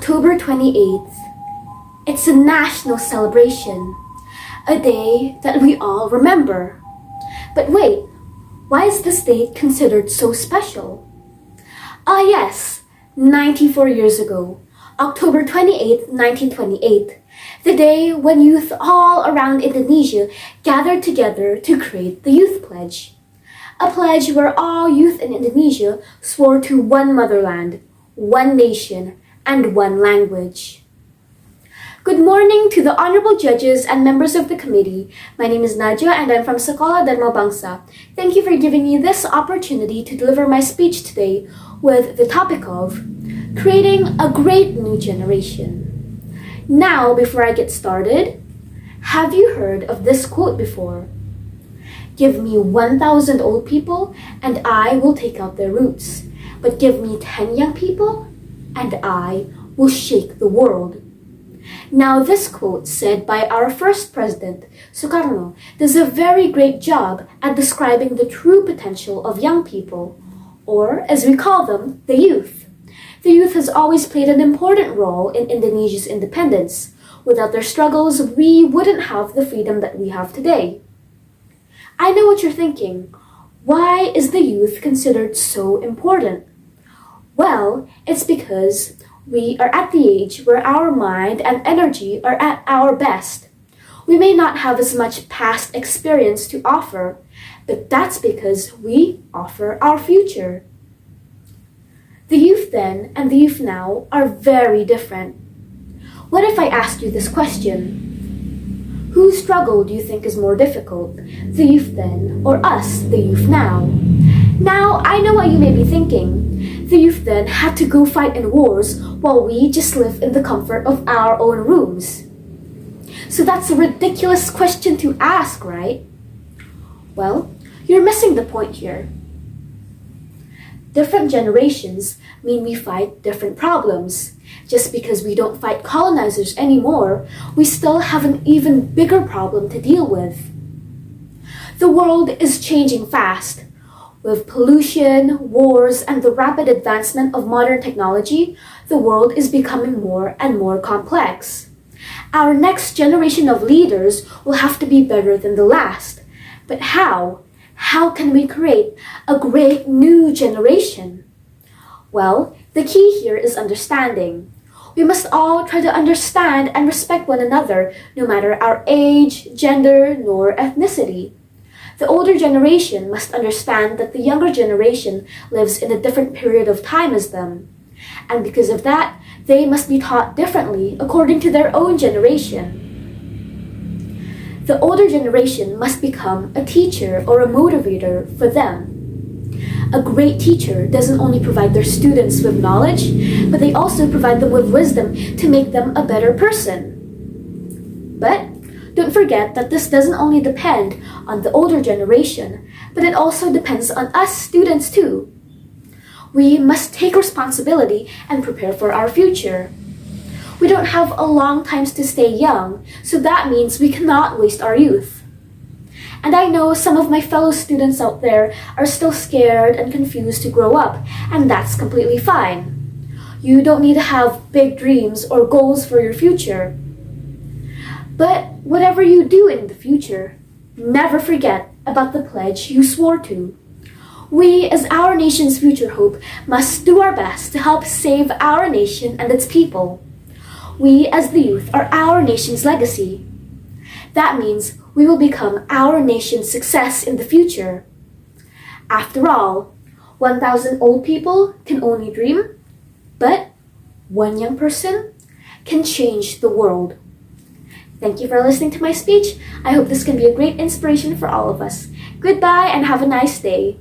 October 28th. It's a national celebration, a day that we all remember. But wait, why is this date considered so special? Ah yes, 94 years ago, October 28th, 1928, the day when youth all around Indonesia gathered together to create the Youth Pledge. A pledge where all youth in Indonesia swore to one motherland, one nation, and one language. Good morning to the honorable judges and members of the committee. My name is Nadia and I'm from Sekolah Darma Bangsa. Thank you for giving me this opportunity to deliver my speech today with the topic of creating a great new generation. Now, before I get started, have you heard of this quote before? Give me 1,000 old people and I will take out their roots. But give me 10 young people and I will shake the world. Now this quote, said by our first president, Sukarno, does a very great job at describing the true potential of young people, or as we call them, the youth. The youth has always played an important role in Indonesia's independence. Without their struggles, we wouldn't have the freedom that we have today. I know what you're thinking. Why is the youth considered so important? Well, it's because we are at the age where our mind and energy are at our best. We may not have as much past experience to offer, but that's because we offer our future. The youth then and the youth now are very different. What if I asked you this question? Whose struggle do you think is more difficult, the youth then or us, the youth now? Now, I know what you may be thinking. The youth then had to go fight in wars while we just live in the comfort of our own rooms. So that's a ridiculous question to ask, right? Well, you're missing the point here. Different generations mean we fight different problems. Just because we don't fight colonizers anymore, we still have an even bigger problem to deal with. The world is changing fast. With pollution, wars, and the rapid advancement of modern technology, the world is becoming more and more complex. Our next generation of leaders will have to be better than the last. But how? How can we create a great new generation? Well, the key here is understanding. We must all try to understand and respect one another, no matter our age, gender, nor ethnicity. The older generation must understand that the younger generation lives in a different period of time as them. And because of that, they must be taught differently according to their own generation. The older generation must become a teacher or a motivator for them. A great teacher doesn't only provide their students with knowledge, but they also provide them with wisdom to make them a better person. But don't forget that this doesn't only depend on the older generation, but it also depends on us students too. We must take responsibility and prepare for our future. We don't have a long time to stay young, so that means we cannot waste our youth. And I know some of my fellow students out there are still scared and confused to grow up, and that's completely fine. You don't need to have big dreams or goals for your future. But whatever you do in the future, never forget about the pledge you swore to. We, as our nation's future hope, must do our best to help save our nation and its people. We, as the youth, are our nation's legacy. That means we will become our nation's success in the future. After all, 1,000 old people can only dream, but one young person can change the world. Thank you for listening to my speech. I hope this can be a great inspiration for all of us. Goodbye and have a nice day.